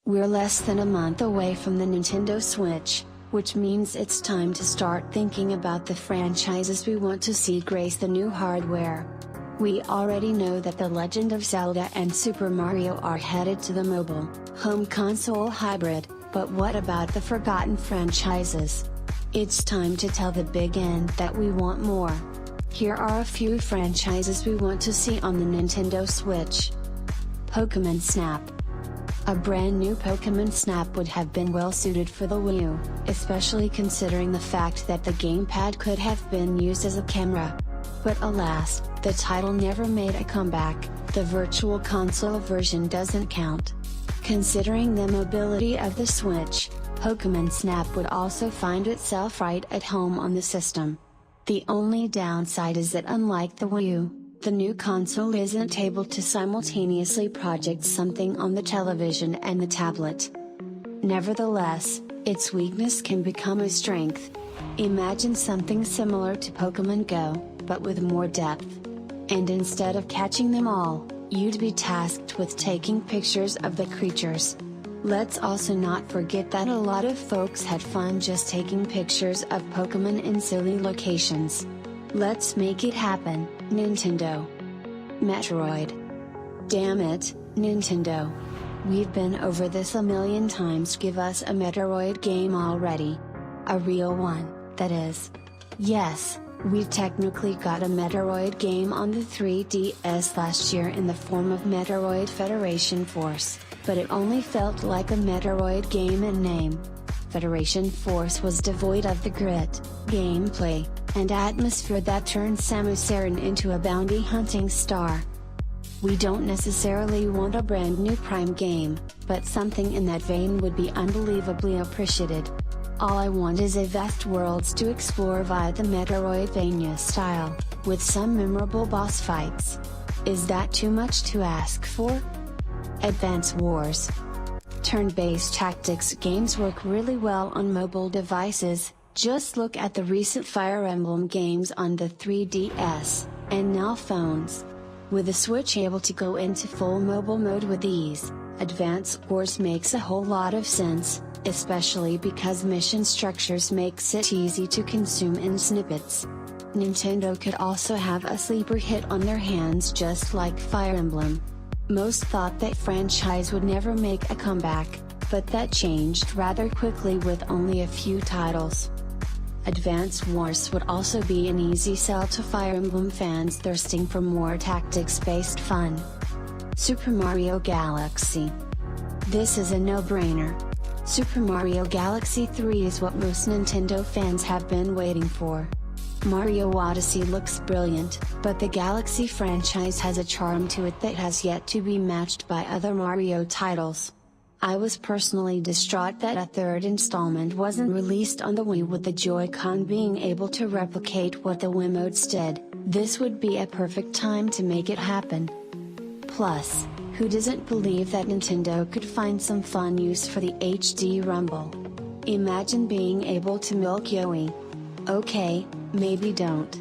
We're less than a month away from the Nintendo Switch, which means it's time to start thinking about the franchises we want to see grace the new hardware. We already know that The Legend of Zelda and Super Mario are headed to the mobile, home console hybrid, but what about the forgotten franchises? It's time to tell the big N that we want more. Here are a few franchises we want to see on the Nintendo Switch. Pokémon Snap. A brand new Pokémon Snap would have been well suited for the Wii U, especially considering the fact that the gamepad could have been used as a camera. But alas, the title never made a comeback. The Virtual Console version doesn't count. Considering the mobility of the Switch, Pokémon Snap would also find itself right at home on the system. The only downside is that unlike the Wii U, the new console isn't able to simultaneously project something on the television and the tablet. Nevertheless, its weakness can become a strength. Imagine something similar to Pokémon Go, but with more depth. And instead of catching them all, you'd be tasked with taking pictures of the creatures. Let's also not forget that a lot of folks had fun just taking pictures of Pokémon in silly locations. Let's make it happen, Nintendo. Metroid. Damn it, Nintendo. We've been over this a million times. Give us a Metroid game already. A real one, that is. Yes, we technically got a Metroid game on the 3DS last year in the form of Metroid Federation Force, but it only felt like a Metroid game in name. Federation Force was devoid of the grit, gameplay, and atmosphere that turned Samus Aran into a bounty hunting star. We don't necessarily want a brand new Prime game, but something in that vein would be unbelievably appreciated. All I want is a vast worlds to explore via the Metroidvania style, with some memorable boss fights. Is that too much to ask for? Advance Wars. Turn-based tactics games work really well on mobile devices. Just look at the recent Fire Emblem games on the 3DS, and now phones. With the Switch able to go into full mobile mode with ease, Advance Wars makes a whole lot of sense, especially because mission structures makes it easy to consume in snippets. Nintendo could also have a sleeper hit on their hands just like Fire Emblem. Most thought that franchise would never make a comeback, but that changed rather quickly with only a few titles. Advance Wars would also be an easy sell to Fire Emblem fans thirsting for more tactics-based fun. Super Mario Galaxy. This is a no-brainer. Super Mario Galaxy 3 is what most Nintendo fans have been waiting for. Mario Odyssey looks brilliant, but the Galaxy franchise has a charm to it that has yet to be matched by other Mario titles. I was personally distraught that a third installment wasn't released on the Wii with the Joy-Con being able to replicate what the Wiimotes did. This would be a perfect time to make it happen. Plus, who doesn't believe that Nintendo could find some fun use for the HD Rumble? Imagine being able to milk Yowie. Okay, maybe don't.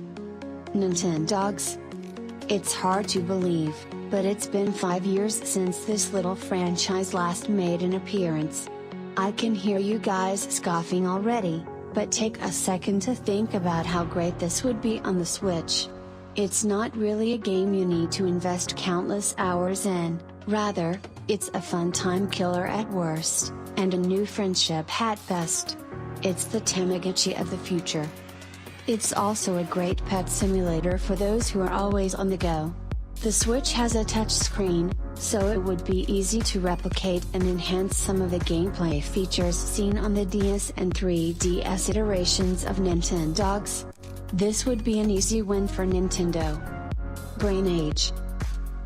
Nintendogs. It's hard to believe, but it's been 5 years since this little franchise last made an appearance. I can hear you guys scoffing already, but take a second to think about how great this would be on the Switch. It's not really a game you need to invest countless hours in, rather, it's a fun time killer at worst, and a new friendship at best. It's the Tamagotchi of the future. It's also a great pet simulator for those who are always on the go. The Switch has a touchscreen, so it would be easy to replicate and enhance some of the gameplay features seen on the DS and 3DS iterations of Nintendogs. This would be an easy win for Nintendo. Brain Age.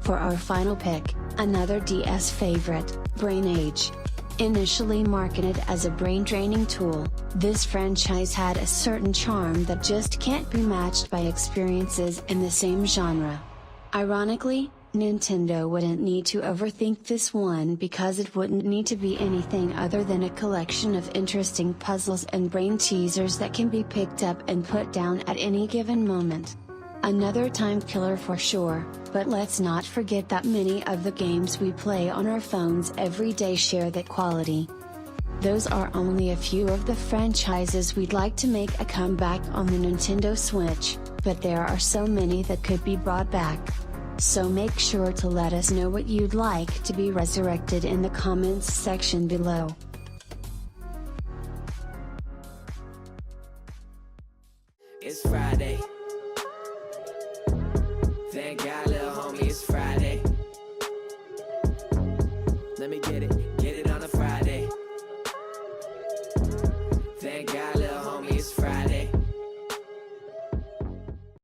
For our final pick, another DS favorite, Brain Age. Initially marketed as a brain-draining tool, this franchise had a certain charm that just can't be matched by experiences in the same genre. Ironically, Nintendo wouldn't need to overthink this one because it wouldn't need to be anything other than a collection of interesting puzzles and brain teasers that can be picked up and put down at any given moment. Another time killer for sure, but let's not forget that many of the games we play on our phones every day share that quality. Those are only a few of the franchises we'd like to make a comeback on the Nintendo Switch, but there are so many that could be brought back. So make sure to let us know what you'd like to be resurrected in the comments section below.